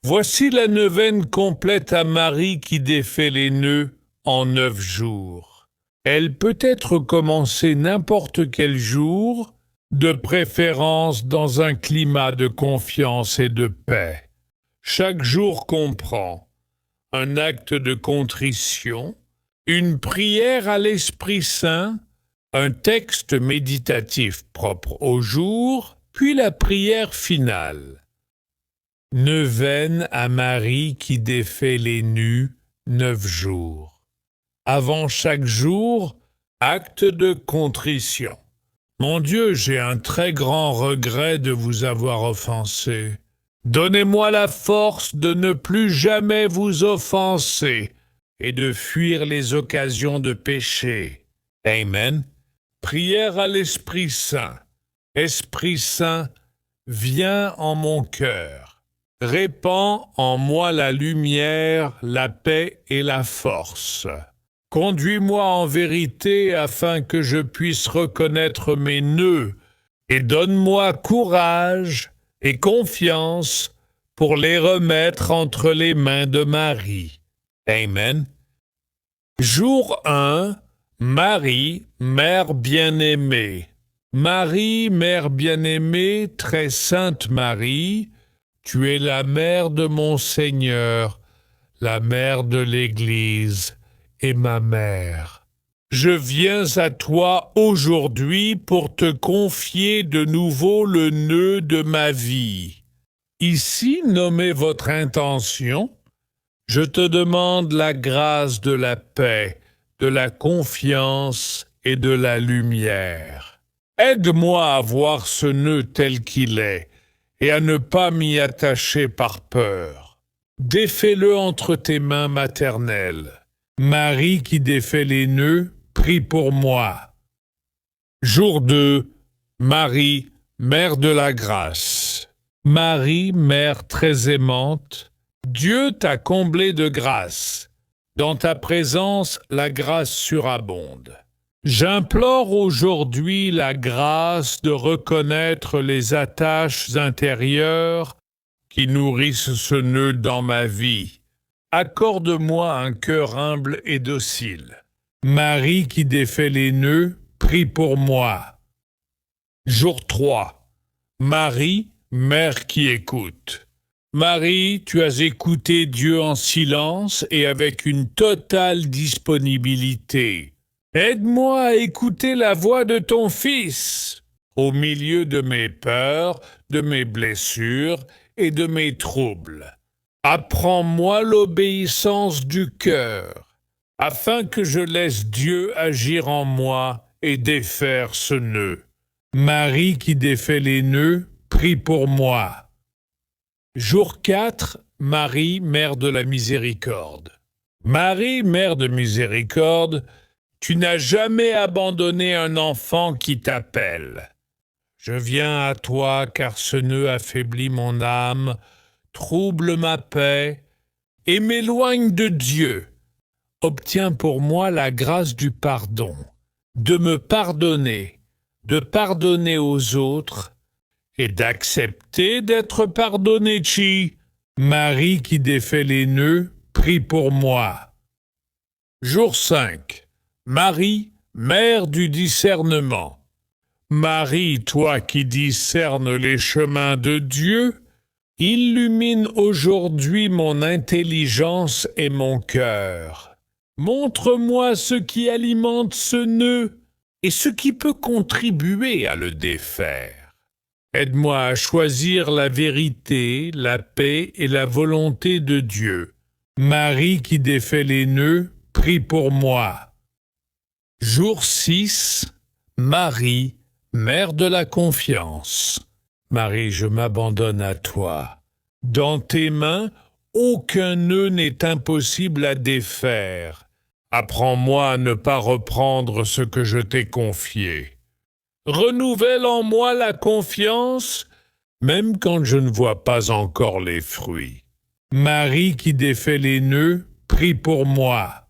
Voici la neuvaine complète à Marie qui défait les nœuds en 9 jours. Elle peut être commencée n'importe quel jour, de préférence dans un climat de confiance et de paix. Chaque jour comprend un acte de contrition, une prière à l'Esprit Saint, un texte méditatif propre au jour, puis la prière finale. Neuvaine à Marie qui défait les nus, 9 jours. Avant chaque jour, acte de contrition. Mon Dieu, j'ai un très grand regret de vous avoir offensé. Donnez-moi la force de ne plus jamais vous offenser et de fuir les occasions de péché. Amen. Prière à l'Esprit Saint. Esprit Saint, viens en mon cœur. Répands en moi la lumière, la paix et la force. Conduis-moi en vérité afin que je puisse reconnaître mes nœuds et donne-moi courage et confiance pour les remettre entre les mains de Marie. Amen. Jour 1. Marie, Mère bien-aimée. Marie, Mère bien-aimée, très sainte Marie, tu es la mère de mon Seigneur, la mère de l'Église et ma mère. Je viens à toi aujourd'hui pour te confier de nouveau le nœud de ma vie. Ici, nommez votre intention. Je te demande la grâce de la paix, de la confiance et de la lumière. Aide-moi à voir ce nœud tel qu'il est et à ne pas m'y attacher par peur. Défais-le entre tes mains maternelles. Marie qui défait les nœuds, prie pour moi. Jour 2. Marie, Mère de la grâce. Marie, Mère très aimante, Dieu t'a comblé de grâce. Dans ta présence, la grâce surabonde. J'implore aujourd'hui la grâce de reconnaître les attaches intérieures qui nourrissent ce nœud dans ma vie. Accorde-moi un cœur humble et docile. Marie qui défait les nœuds, prie pour moi. Jour 3. Marie, Mère qui écoute. Marie, tu as écouté Dieu en silence et avec une totale disponibilité. Aide-moi à écouter la voix de ton Fils. Au milieu de mes peurs, de mes blessures et de mes troubles. Apprends-moi l'obéissance du cœur, afin que je laisse Dieu agir en moi et défaire ce nœud. Marie qui défait les nœuds, prie pour moi. Jour 4. Marie, Mère de la Miséricorde. Marie, Mère de Miséricorde, tu n'as jamais abandonné un enfant qui t'appelle. Je viens à toi car ce nœud affaiblit mon âme, trouble ma paix et m'éloigne de Dieu. Obtiens pour moi la grâce du pardon, de me pardonner, de pardonner aux autres et d'accepter d'être pardonné. Marie qui défait les nœuds, prie pour moi. Jour 5. Marie, Mère du discernement. Marie, toi qui discernes les chemins de Dieu, illumine aujourd'hui mon intelligence et mon cœur. Montre-moi ce qui alimente ce nœud et ce qui peut contribuer à le défaire. Aide-moi à choisir la vérité, la paix et la volonté de Dieu. Marie qui défait les nœuds, prie pour moi. Jour 6. Marie, Mère de la confiance. Marie, je m'abandonne à toi. Dans tes mains, aucun nœud n'est impossible à défaire. Apprends-moi à ne pas reprendre ce que je t'ai confié. Renouvelle en moi la confiance, même quand je ne vois pas encore les fruits. Marie qui défait les nœuds, prie pour moi.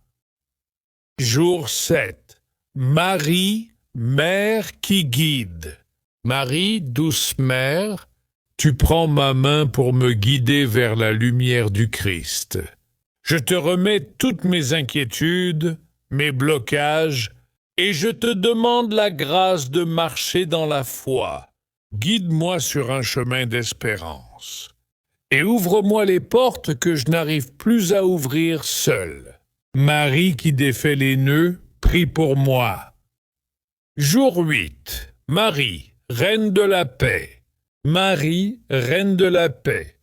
Jour 7. Marie, Mère qui guide. Marie, douce mère, tu prends ma main pour me guider vers la lumière du Christ. Je te remets toutes mes inquiétudes, mes blocages, et je te demande la grâce de marcher dans la foi. Guide-moi sur un chemin d'espérance. Et ouvre-moi les portes que je n'arrive plus à ouvrir seul. Marie qui défait les nœuds, prie pour moi. Jour 8. Marie, Reine de la paix. Marie, Reine de la paix,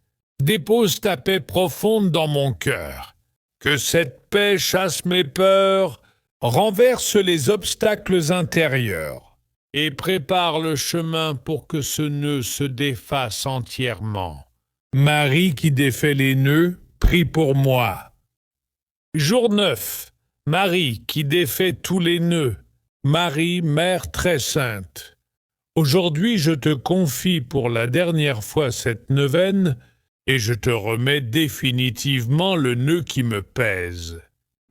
dépose ta paix profonde dans mon cœur. Que cette paix chasse mes peurs, renverse les obstacles intérieurs et prépare le chemin pour que ce nœud se défasse entièrement. Marie qui défait les nœuds, prie pour moi. Jour 9. Marie qui défait tous les nœuds. Marie, Mère très sainte. Aujourd'hui, je te confie pour la dernière fois cette neuvaine et je te remets définitivement le nœud qui me pèse.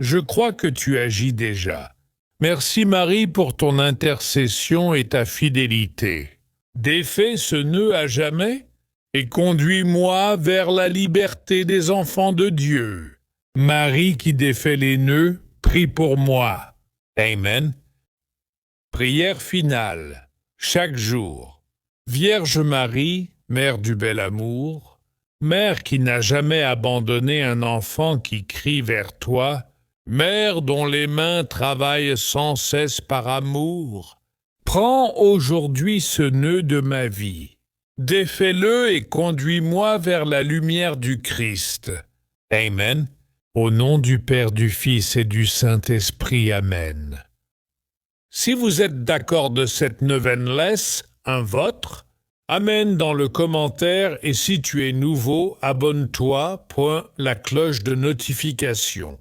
Je crois que tu agis déjà. Merci Marie pour ton intercession et ta fidélité. Défais ce nœud à jamais et conduis-moi vers la liberté des enfants de Dieu. Marie qui défait les nœuds, prie pour moi. Amen. Prière finale. Chaque jour, Vierge Marie, Mère du bel amour, Mère qui n'a jamais abandonné un enfant qui crie vers toi, Mère dont les mains travaillent sans cesse par amour, prends aujourd'hui ce nœud de ma vie, défais-le et conduis-moi vers la lumière du Christ. Amen. Au nom du Père, du Fils et du Saint-Esprit. Amen. Si vous êtes d'accord de cette neuvaine, laisse un vôtre, amène dans le commentaire et si tu es nouveau, abonne-toi, point la cloche de notification.